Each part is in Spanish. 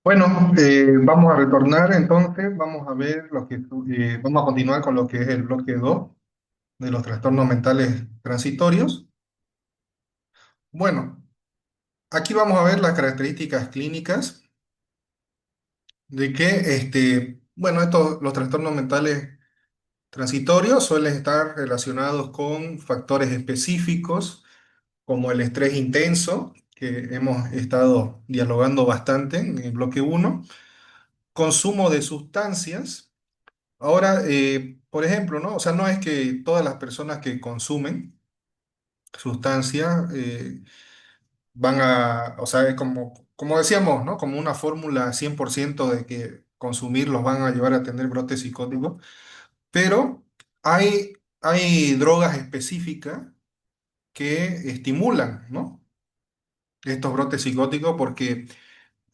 Bueno, vamos a retornar entonces, vamos a ver vamos a continuar con lo que es el bloque 2 de los trastornos mentales transitorios. Bueno, aquí vamos a ver las características clínicas de que, los trastornos mentales transitorios suelen estar relacionados con factores específicos como el estrés intenso, que hemos estado dialogando bastante en el bloque uno, consumo de sustancias. Ahora, por ejemplo, ¿no? O sea, no es que todas las personas que consumen sustancias o sea, es como decíamos, ¿no? Como una fórmula 100% de que consumirlos van a llevar a tener brotes psicóticos, pero hay, hay drogas específicas que estimulan, ¿no? Estos brotes psicóticos porque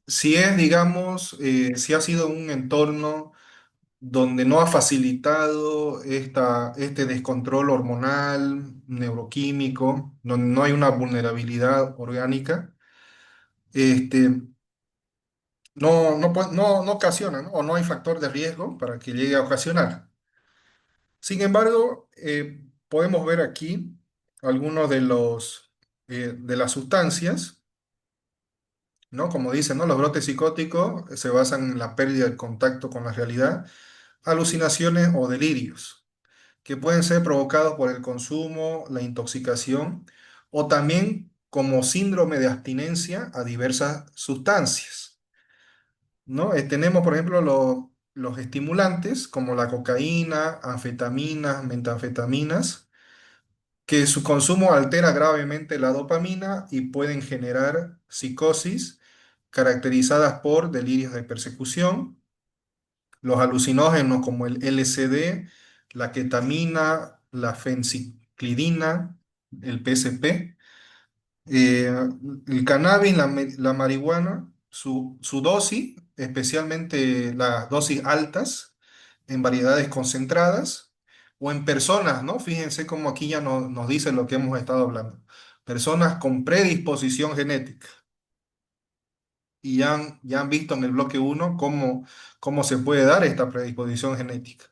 si es, digamos, si ha sido un entorno donde no ha facilitado este descontrol hormonal, neuroquímico, donde no hay una vulnerabilidad orgánica, este, no ocasiona, ¿no? O no hay factor de riesgo para que llegue a ocasionar. Sin embargo, podemos ver aquí algunos de las sustancias, ¿no? Como dicen, ¿no? Los brotes psicóticos se basan en la pérdida del contacto con la realidad, alucinaciones o delirios, que pueden ser provocados por el consumo, la intoxicación o también como síndrome de abstinencia a diversas sustancias, ¿no? Tenemos, por ejemplo, los estimulantes como la cocaína, anfetaminas, metanfetaminas, que su consumo altera gravemente la dopamina y pueden generar psicosis caracterizadas por delirios de persecución. Los alucinógenos como el LSD, la ketamina, la fenciclidina, el PSP, eh, el cannabis, la marihuana, su dosis, especialmente las dosis altas, en variedades concentradas o en personas, ¿no? Fíjense cómo aquí ya nos dice lo que hemos estado hablando. Personas con predisposición genética. Y ya han visto en el bloque uno cómo se puede dar esta predisposición genética,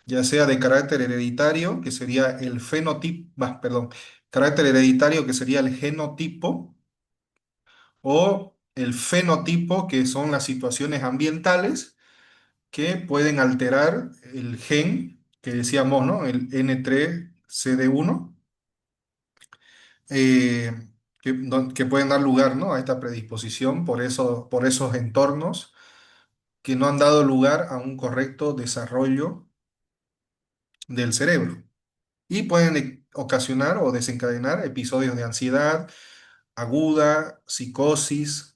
ya sea de carácter hereditario, que sería el fenotipo, perdón, carácter hereditario, que sería el genotipo, o el fenotipo, que son las situaciones ambientales que pueden alterar el gen que decíamos, ¿no? El N3CD1, eh, que pueden dar lugar, ¿no? A esta predisposición por esos entornos que no han dado lugar a un correcto desarrollo del cerebro. Y pueden ocasionar o desencadenar episodios de ansiedad aguda, psicosis,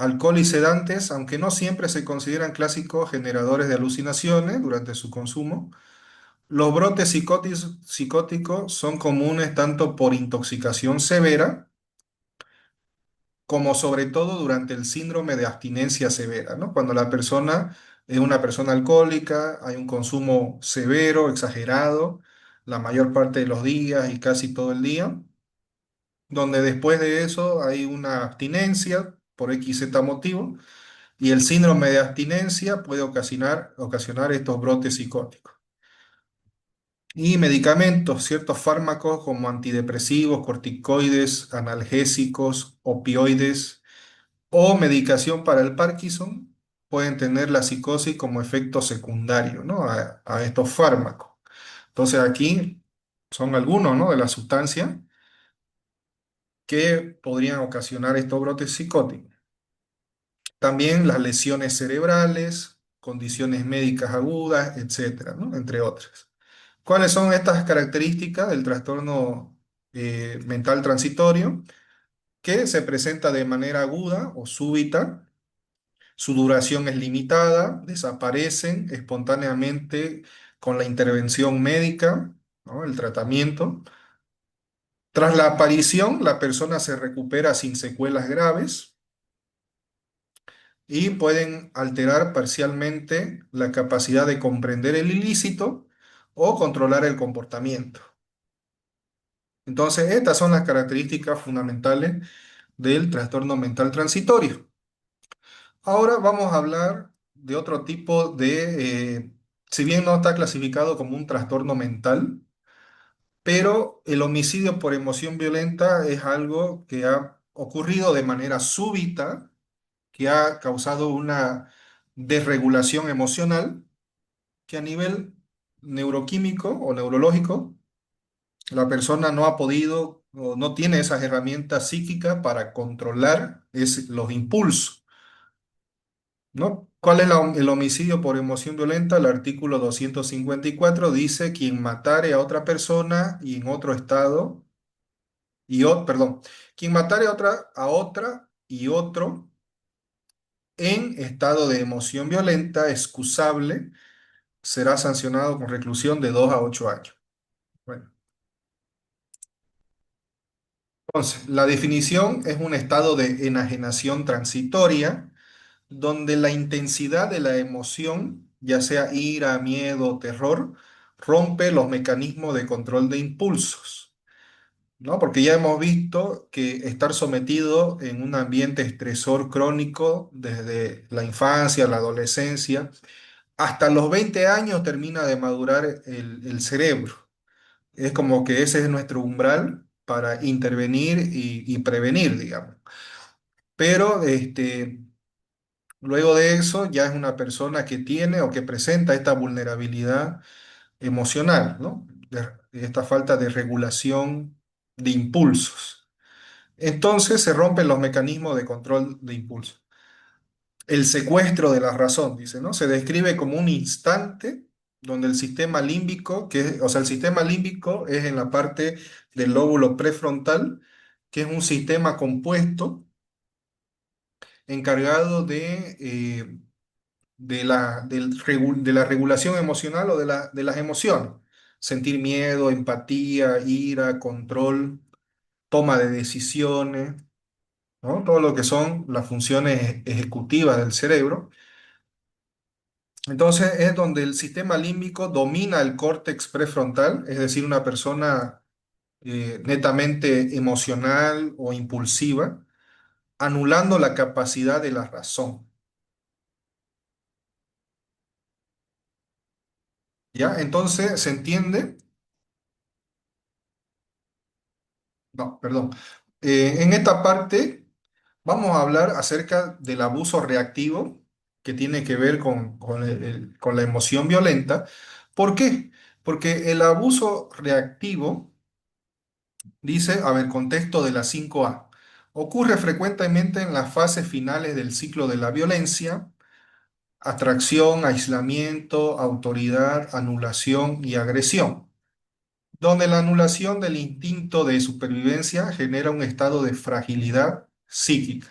alcohol y sedantes, aunque no siempre se consideran clásicos generadores de alucinaciones durante su consumo. Los brotes psicóticos son comunes tanto por intoxicación severa como sobre todo durante el síndrome de abstinencia severa, ¿no? Cuando la persona es una persona alcohólica, hay un consumo severo, exagerado, la mayor parte de los días y casi todo el día, donde después de eso hay una abstinencia por XZ motivo, y el síndrome de abstinencia puede ocasionar estos brotes psicóticos. Y medicamentos, ciertos fármacos como antidepresivos, corticoides, analgésicos, opioides o medicación para el Parkinson pueden tener la psicosis como efecto secundario, ¿no? a estos fármacos. Entonces aquí son algunos, ¿no? de las sustancias que podrían ocasionar estos brotes psicóticos. También las lesiones cerebrales, condiciones médicas agudas, etcétera, ¿no? Entre otras. ¿Cuáles son estas características del trastorno mental transitorio? Que se presenta de manera aguda o súbita, su duración es limitada, desaparecen espontáneamente con la intervención médica, ¿no? El tratamiento. Tras la aparición, la persona se recupera sin secuelas graves y pueden alterar parcialmente la capacidad de comprender el ilícito o controlar el comportamiento. Entonces, estas son las características fundamentales del trastorno mental transitorio. Ahora vamos a hablar de otro tipo si bien no está clasificado como un trastorno mental, pero el homicidio por emoción violenta es algo que ha ocurrido de manera súbita, que ha causado una desregulación emocional, que a nivel neuroquímico o neurológico, la persona no ha podido o no tiene esas herramientas psíquicas para controlar los impulsos. ¿No? ¿Cuál es el homicidio por emoción violenta? El artículo 254 dice quien matare a otra persona y en otro estado, perdón, quien matare a otra y otro en estado de emoción violenta excusable será sancionado con reclusión de 2 a 8 años. Bueno, entonces, la definición es un estado de enajenación transitoria donde la intensidad de la emoción, ya sea ira, miedo o terror, rompe los mecanismos de control de impulsos, ¿no? Porque ya hemos visto que estar sometido en un ambiente estresor crónico desde la infancia, la adolescencia, hasta los 20 años termina de madurar el cerebro. Es como que ese es nuestro umbral para intervenir y prevenir, digamos. Pero luego de eso ya es una persona que tiene o que presenta esta vulnerabilidad emocional, ¿no? Esta falta de regulación de impulsos. Entonces se rompen los mecanismos de control de impulsos. El secuestro de la razón, dice, ¿no? Se describe como un instante donde el sistema límbico, o sea, el sistema límbico es en la parte del lóbulo prefrontal, que es un sistema compuesto encargado de la regulación emocional o de las emociones. Sentir miedo, empatía, ira, control, toma de decisiones, ¿no? Todo lo que son las funciones ejecutivas del cerebro. Entonces es donde el sistema límbico domina el córtex prefrontal, es decir, una persona netamente emocional o impulsiva, anulando la capacidad de la razón. ¿Ya? Entonces se entiende. No, perdón. En esta parte vamos a hablar acerca del abuso reactivo que tiene que ver con la emoción violenta. ¿Por qué? Porque el abuso reactivo dice, a ver, contexto de la 5A, ocurre frecuentemente en las fases finales del ciclo de la violencia: atracción, aislamiento, autoridad, anulación y agresión, donde la anulación del instinto de supervivencia genera un estado de fragilidad psíquica.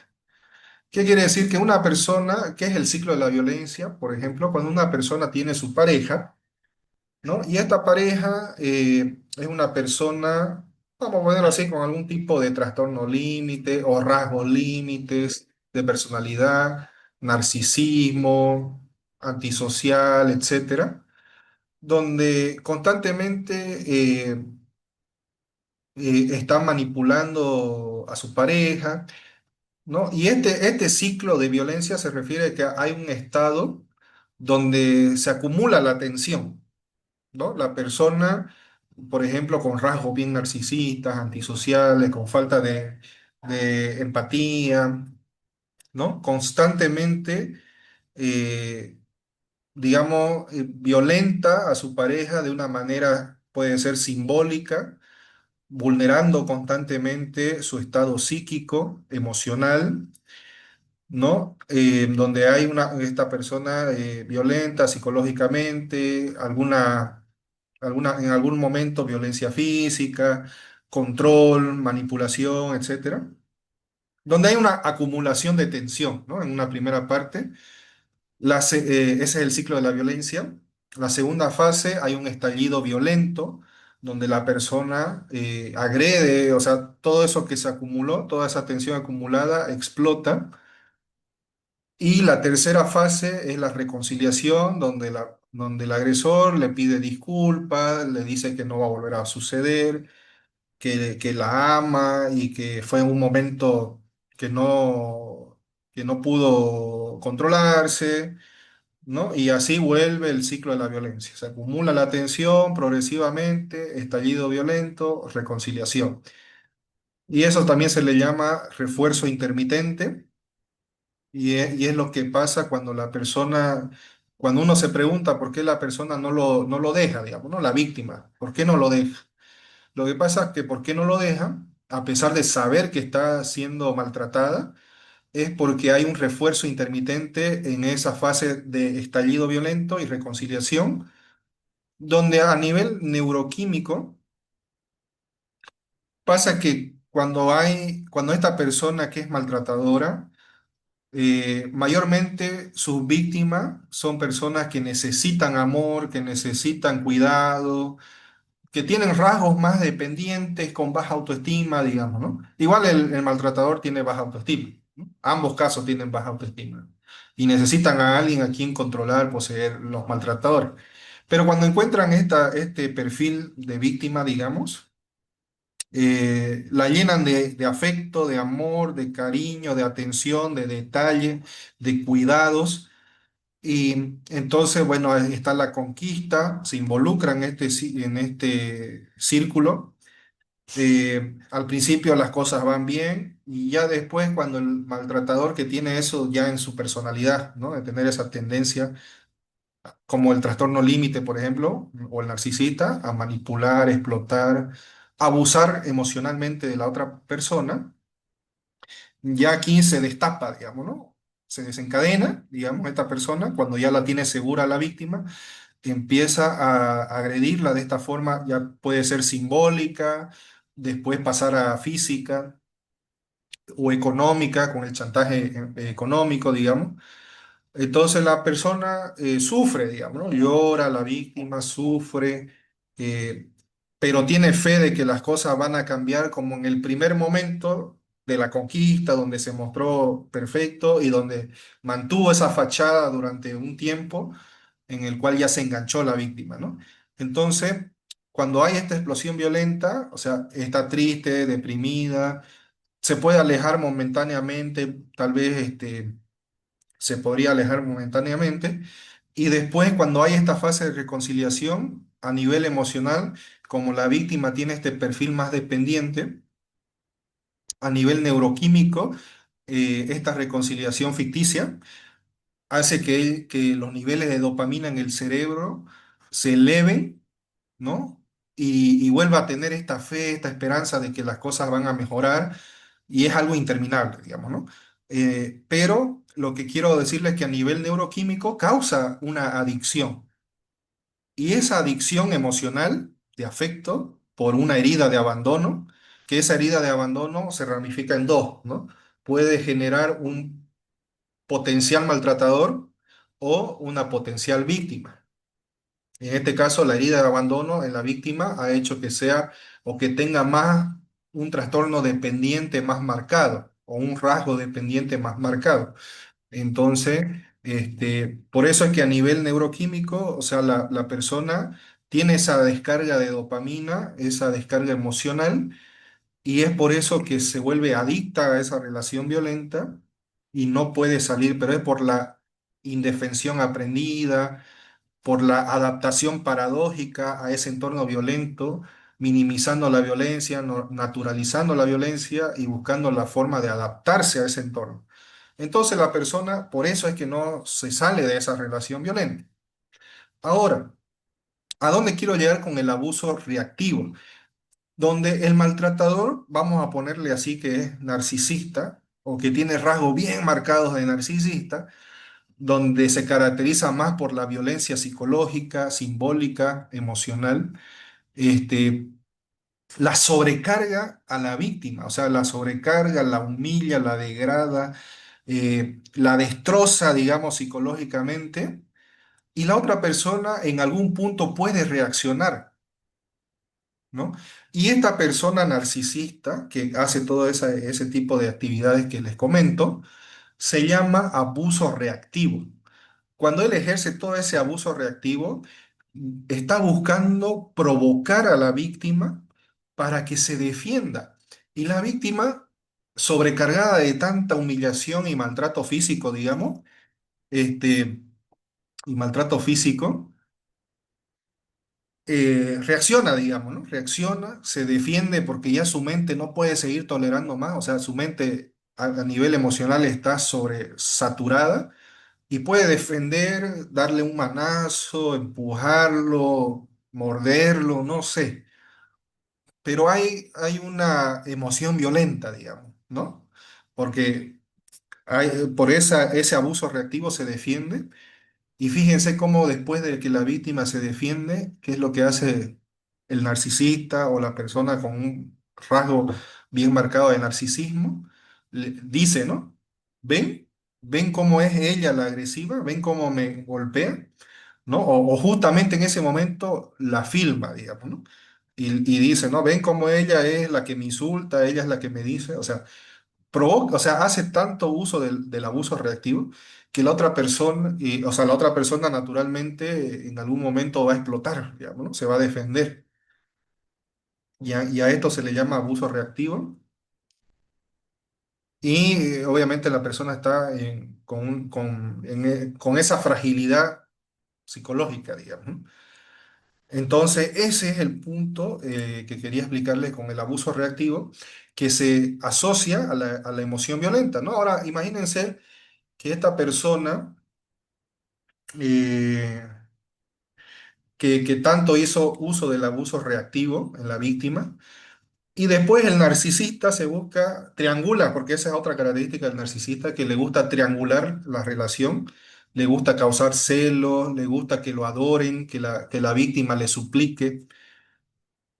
¿Qué quiere decir? Que una persona, ¿qué es el ciclo de la violencia? Por ejemplo, cuando una persona tiene su pareja, ¿no? Y esta pareja es una persona, vamos a ponerlo así, con algún tipo de trastorno límite o rasgos límites de personalidad, narcisismo, antisocial, etcétera, donde constantemente está manipulando a su pareja, ¿no? Y este ciclo de violencia se refiere a que hay un estado donde se acumula la tensión, ¿no? La persona, por ejemplo, con rasgos bien narcisistas, antisociales, con falta de empatía, ¿no? Constantemente, eh, digamos, violenta a su pareja de una manera, puede ser simbólica, vulnerando constantemente su estado psíquico, emocional, ¿no? Donde hay esta persona violenta psicológicamente, en algún momento violencia física, control, manipulación, etcétera, donde hay una acumulación de tensión, ¿no? En una primera parte, ese es el ciclo de la violencia. La segunda fase, hay un estallido violento, donde la persona agrede, o sea, todo eso que se acumuló, toda esa tensión acumulada explota. Y la tercera fase es la reconciliación, donde el agresor le pide disculpas, le dice que no va a volver a suceder, que la ama y que fue un momento que no. que no pudo controlarse, ¿no? Y así vuelve el ciclo de la violencia. Se acumula la tensión progresivamente, estallido violento, reconciliación. Y eso también se le llama refuerzo intermitente y es lo que pasa cuando la persona, cuando uno se pregunta por qué la persona no lo deja, digamos, ¿no? La víctima, ¿por qué no lo deja? Lo que pasa es que ¿por qué no lo deja? A pesar de saber que está siendo maltratada, es porque hay un refuerzo intermitente en esa fase de estallido violento y reconciliación, donde a nivel neuroquímico pasa que cuando esta persona que es maltratadora, mayormente sus víctimas son personas que necesitan amor, que necesitan cuidado, que tienen rasgos más dependientes, con baja autoestima, digamos, ¿no? Igual el maltratador tiene baja autoestima, ¿no? Ambos casos tienen baja autoestima y necesitan a alguien a quien controlar, poseer los maltratadores. Pero cuando encuentran este perfil de víctima, digamos, la llenan de afecto, de amor, de cariño, de atención, de detalle, de cuidados. Y entonces, bueno, ahí está la conquista, se involucra en en este círculo. Al principio las cosas van bien y ya después cuando el maltratador que tiene eso ya en su personalidad, ¿no? De tener esa tendencia, como el trastorno límite, por ejemplo, o el narcisista, a manipular, explotar, abusar emocionalmente de la otra persona, ya aquí se destapa, digamos, ¿no? Se desencadena, digamos, esta persona cuando ya la tiene segura la víctima empieza a agredirla de esta forma, ya puede ser simbólica, después pasar a física o económica, con el chantaje económico, digamos. Entonces la persona sufre, digamos, ¿no? Llora, la víctima sufre, eh, pero tiene fe de que las cosas van a cambiar como en el primer momento de la conquista, donde se mostró perfecto y donde mantuvo esa fachada durante un tiempo en el cual ya se enganchó la víctima, ¿no? Entonces, cuando hay esta explosión violenta, o sea, está triste, deprimida, se puede alejar momentáneamente, tal vez se podría alejar momentáneamente, y después cuando hay esta fase de reconciliación a nivel emocional, como la víctima tiene este perfil más dependiente, a nivel neuroquímico, esta reconciliación ficticia hace que los niveles de dopamina en el cerebro se eleven, ¿no? Y vuelva a tener esta fe, esta esperanza de que las cosas van a mejorar y es algo interminable, digamos, ¿no? Pero lo que quiero decirles es que a nivel neuroquímico causa una adicción y esa adicción emocional de afecto por una herida de abandono, que esa herida de abandono se ramifica en dos, ¿no? Puede generar un potencial maltratador o una potencial víctima. En este caso, la herida de abandono en la víctima ha hecho que sea o que tenga más un trastorno dependiente más marcado o un rasgo dependiente más marcado. Entonces, por eso es que a nivel neuroquímico, o sea, la persona tiene esa descarga de dopamina, esa descarga emocional, y es por eso que se vuelve adicta a esa relación violenta y no puede salir, pero es por la indefensión aprendida, por la adaptación paradójica a ese entorno violento, minimizando la violencia, naturalizando la violencia y buscando la forma de adaptarse a ese entorno. Entonces la persona, por eso es que no se sale de esa relación violenta. Ahora, ¿a dónde quiero llegar con el abuso reactivo? Donde el maltratador, vamos a ponerle así que es narcisista o que tiene rasgos bien marcados de narcisista, donde se caracteriza más por la violencia psicológica, simbólica, emocional, este, la sobrecarga a la víctima, o sea, la sobrecarga, la humilla, la degrada, la destroza, digamos, psicológicamente, y la otra persona en algún punto puede reaccionar, ¿no? Y esta persona narcisista que hace todo ese tipo de actividades que les comento, se llama abuso reactivo. Cuando él ejerce todo ese abuso reactivo, está buscando provocar a la víctima para que se defienda. Y la víctima sobrecargada de tanta humillación y maltrato físico, digamos, este, y maltrato físico, reacciona, digamos, ¿no? Reacciona, se defiende porque ya su mente no puede seguir tolerando más, o sea, su mente a nivel emocional está sobresaturada y puede defender, darle un manazo, empujarlo, morderlo, no sé, pero hay una emoción violenta, digamos, ¿no? Porque por ese abuso reactivo se defiende. Y fíjense cómo después de que la víctima se defiende, qué es lo que hace el narcisista o la persona con un rasgo bien marcado de narcisismo. Dice, ¿no? ¿Ven? ¿Ven cómo es ella la agresiva? ¿Ven cómo me golpea? ¿No? O justamente en ese momento la filma, digamos, ¿no? Y dice, ¿no? ¿Ven cómo ella es la que me insulta? Ella es la que me dice. O sea, provoca, o sea, hace tanto uso del abuso reactivo que la otra persona, o sea, la otra persona naturalmente en algún momento va a explotar, digamos, ¿no? Se va a defender. Y a esto se le llama abuso reactivo. Y obviamente la persona está con esa fragilidad psicológica, digamos, ¿no? Entonces, ese es el punto que quería explicarles con el abuso reactivo, que se asocia a la emoción violenta, ¿no? Ahora, imagínense que esta persona eh, que tanto hizo uso del abuso reactivo en la víctima, y después el narcisista se busca, triangula, porque esa es otra característica del narcisista, que le gusta triangular la relación, le gusta causar celos, le gusta que lo adoren, que la víctima le suplique.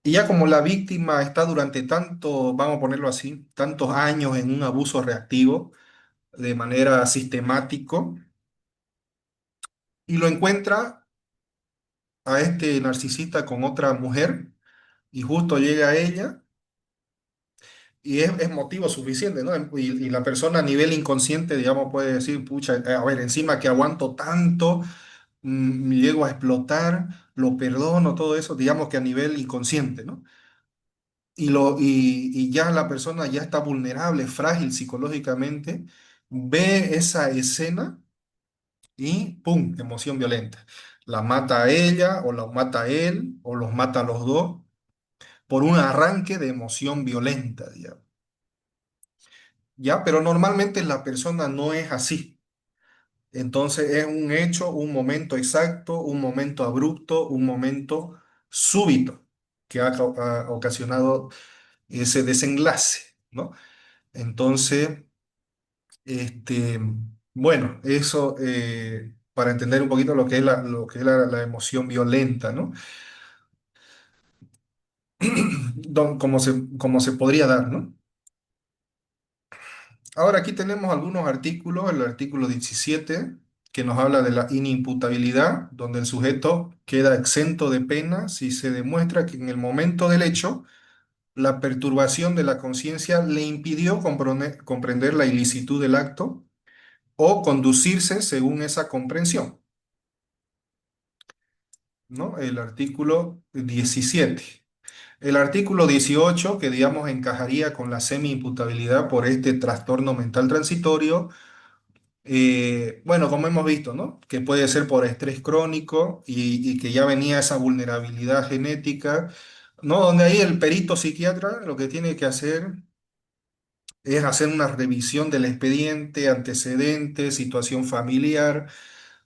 Y ya como la víctima está durante tanto, vamos a ponerlo así, tantos años en un abuso reactivo de manera sistemático, y lo encuentra a este narcisista con otra mujer, y justo llega a ella y es motivo suficiente, ¿no? Y la persona a nivel inconsciente, digamos, puede decir, pucha, a ver, encima que aguanto tanto, llego a explotar, lo perdono, todo eso, digamos que a nivel inconsciente, ¿no? Y ya la persona ya está vulnerable, frágil psicológicamente, ve esa escena y ¡pum! Emoción violenta. La mata a ella o la mata a él o los mata a los dos por un arranque de emoción violenta, digamos. ¿Ya? Pero normalmente la persona no es así. Entonces es un hecho, un momento exacto, un momento abrupto, un momento súbito que ha ocasionado ese desenlace, ¿no? Entonces, este, bueno, eso para entender un poquito lo que es la emoción violenta, ¿no? Cómo se podría dar, ¿no? Ahora aquí tenemos algunos artículos, el artículo 17 que nos habla de la inimputabilidad, donde el sujeto queda exento de pena si se demuestra que en el momento del hecho la perturbación de la conciencia le impidió comprender la ilicitud del acto o conducirse según esa comprensión, ¿no? El artículo 17. El artículo 18, que digamos encajaría con la semi-imputabilidad por este trastorno mental transitorio. Bueno, como hemos visto, ¿no? Que puede ser por estrés crónico y que ya venía esa vulnerabilidad genética, ¿no? Donde ahí el perito psiquiatra lo que tiene que hacer es hacer una revisión del expediente, antecedentes, situación familiar,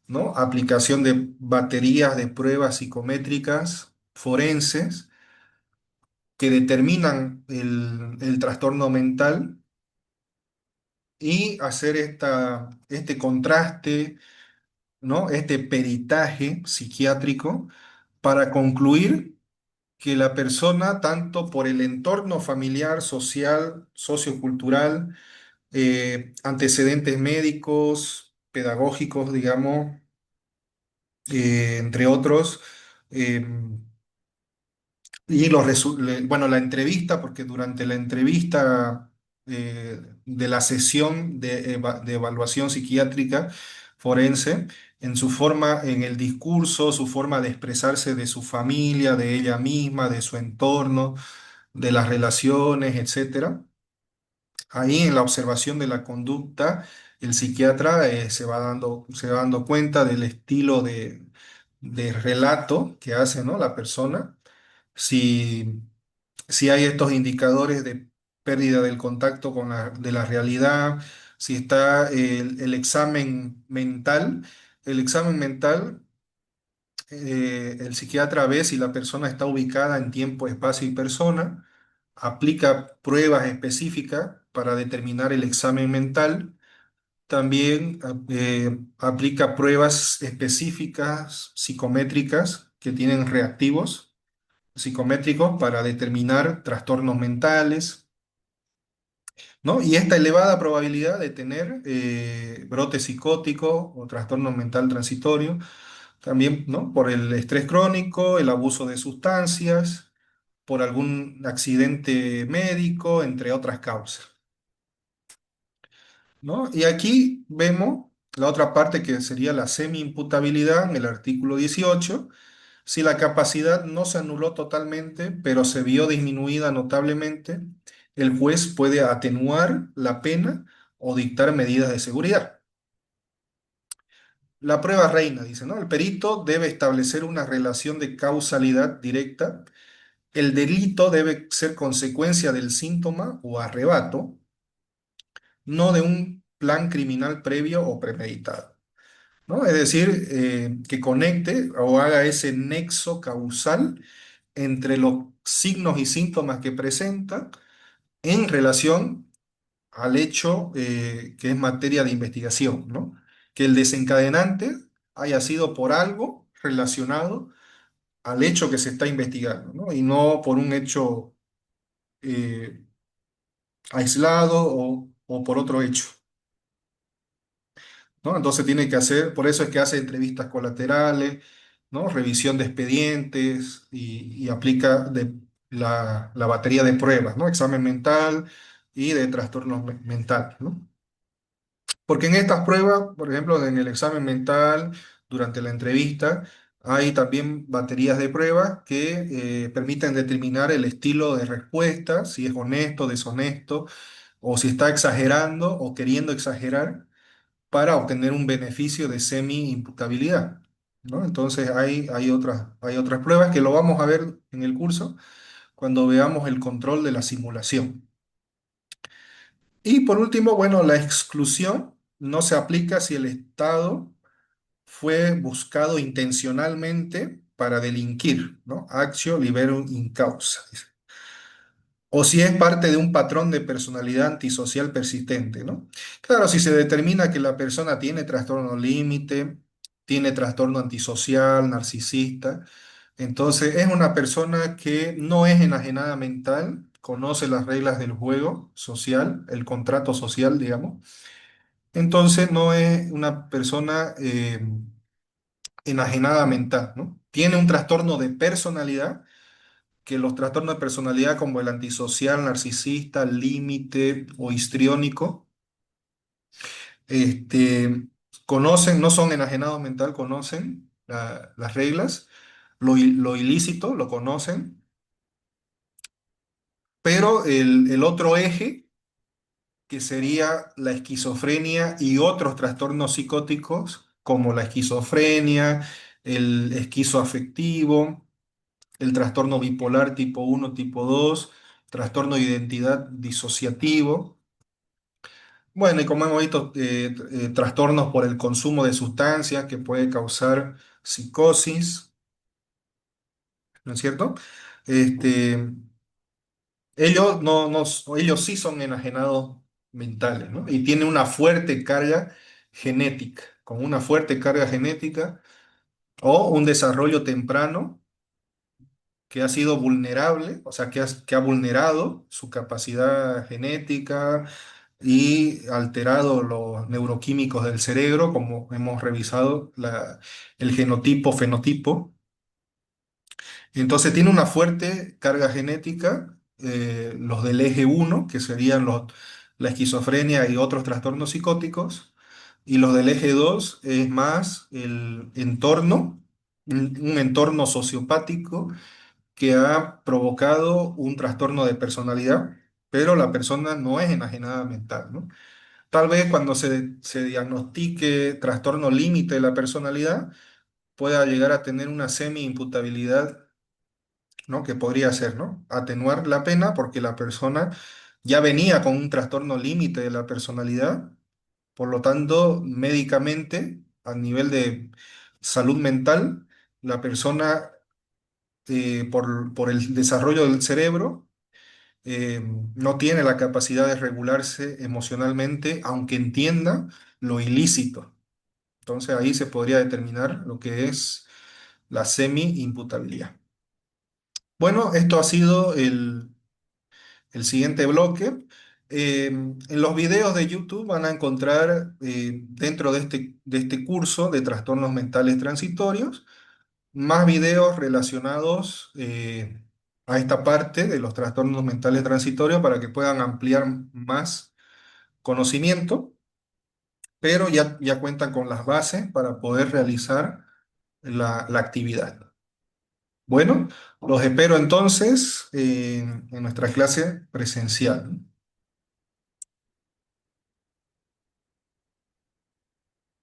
¿no? Aplicación de baterías de pruebas psicométricas forenses que determinan el trastorno mental y hacer este contraste, ¿no? Este peritaje psiquiátrico para concluir que la persona, tanto por el entorno familiar, social, sociocultural, antecedentes médicos, pedagógicos, digamos, entre otros, eh, y bueno, la entrevista, porque durante la entrevista de la sesión de evaluación psiquiátrica forense, en su forma, en el discurso, su forma de expresarse de su familia, de ella misma, de su entorno, de las relaciones, etcétera, Ahí en la observación de la conducta, el psiquiatra se va dando cuenta del estilo de relato que hace, ¿no? La persona. Si, si hay estos indicadores de pérdida del contacto con de la realidad, si está el examen mental. El examen mental, el psiquiatra ve si la persona está ubicada en tiempo, espacio y persona, aplica pruebas específicas para determinar el examen mental. También aplica pruebas específicas psicométricas que tienen reactivos psicométricos para determinar trastornos mentales, ¿no? Y esta elevada probabilidad de tener brote psicótico o trastorno mental transitorio, también, ¿no? Por el estrés crónico, el abuso de sustancias, por algún accidente médico, entre otras causas, ¿no? Y aquí vemos la otra parte que sería la semi-imputabilidad en el artículo 18. Si la capacidad no se anuló totalmente, pero se vio disminuida notablemente, el juez puede atenuar la pena o dictar medidas de seguridad. La prueba reina, dice, ¿no? El perito debe establecer una relación de causalidad directa. El delito debe ser consecuencia del síntoma o arrebato, no de un plan criminal previo o premeditado, ¿no? Es decir, que conecte o haga ese nexo causal entre los signos y síntomas que presenta en relación al hecho que es materia de investigación, ¿no? Que el desencadenante haya sido por algo relacionado al hecho que se está investigando, ¿no? Y no por un hecho eh, aislado o por otro hecho, ¿no? Entonces tiene que hacer, por eso es que hace entrevistas colaterales, ¿no? Revisión de expedientes y aplica la batería de pruebas, ¿no? Examen mental y de trastornos mentales, ¿no? Porque en estas pruebas, por ejemplo, en el examen mental, durante la entrevista, hay también baterías de pruebas que permiten determinar el estilo de respuesta, si es honesto, deshonesto, o si está exagerando o queriendo exagerar para obtener un beneficio de semi-imputabilidad, ¿no? Entonces hay otras pruebas que lo vamos a ver en el curso cuando veamos el control de la simulación. Y por último, bueno, la exclusión no se aplica si el Estado fue buscado intencionalmente para delinquir, ¿no? Actio liberum in causa. O si es parte de un patrón de personalidad antisocial persistente, ¿no? Claro, si se determina que la persona tiene trastorno límite, tiene trastorno antisocial, narcisista, entonces es una persona que no es enajenada mental, conoce las reglas del juego social, el contrato social, digamos. Entonces no es una persona enajenada mental, ¿no? Tiene un trastorno de personalidad que los trastornos de personalidad como el antisocial, narcisista, límite o histriónico, este, conocen, no son enajenados mental, conocen las reglas, lo ilícito lo conocen, pero el otro eje, que sería la esquizofrenia y otros trastornos psicóticos, como la esquizofrenia, el esquizoafectivo, el trastorno bipolar tipo uno tipo 2 trastorno de identidad disociativo. Bueno, y como hemos visto, trastornos por el consumo de sustancias que puede causar psicosis, ¿no es cierto? Este, ellos, ellos sí son enajenados mentales, ¿no? Y tienen una fuerte carga genética, con una fuerte carga genética o un desarrollo temprano que ha sido vulnerable, o sea, que ha vulnerado su capacidad genética y alterado los neuroquímicos del cerebro, como hemos revisado el genotipo-fenotipo. Entonces tiene una fuerte carga genética, los del eje uno que serían la esquizofrenia y otros trastornos psicóticos, y los del eje 2 es más el entorno, un entorno sociopático que ha provocado un trastorno de personalidad, pero la persona no es enajenada mental, ¿no? Tal vez cuando se diagnostique trastorno límite de la personalidad, pueda llegar a tener una semi-imputabilidad, ¿no? Que podría ser, ¿no? Atenuar la pena porque la persona ya venía con un trastorno límite de la personalidad, por lo tanto, médicamente, a nivel de salud mental, la persona, por el desarrollo del cerebro, no tiene la capacidad de regularse emocionalmente, aunque entienda lo ilícito. Entonces ahí se podría determinar lo que es la semi-imputabilidad. Bueno, esto ha sido el siguiente bloque. En los videos de YouTube van a encontrar, dentro de este curso de trastornos mentales transitorios, más videos relacionados, a esta parte de los trastornos mentales transitorios para que puedan ampliar más conocimiento, pero ya cuentan con las bases para poder realizar la actividad. Bueno, los espero entonces, en nuestra clase presencial.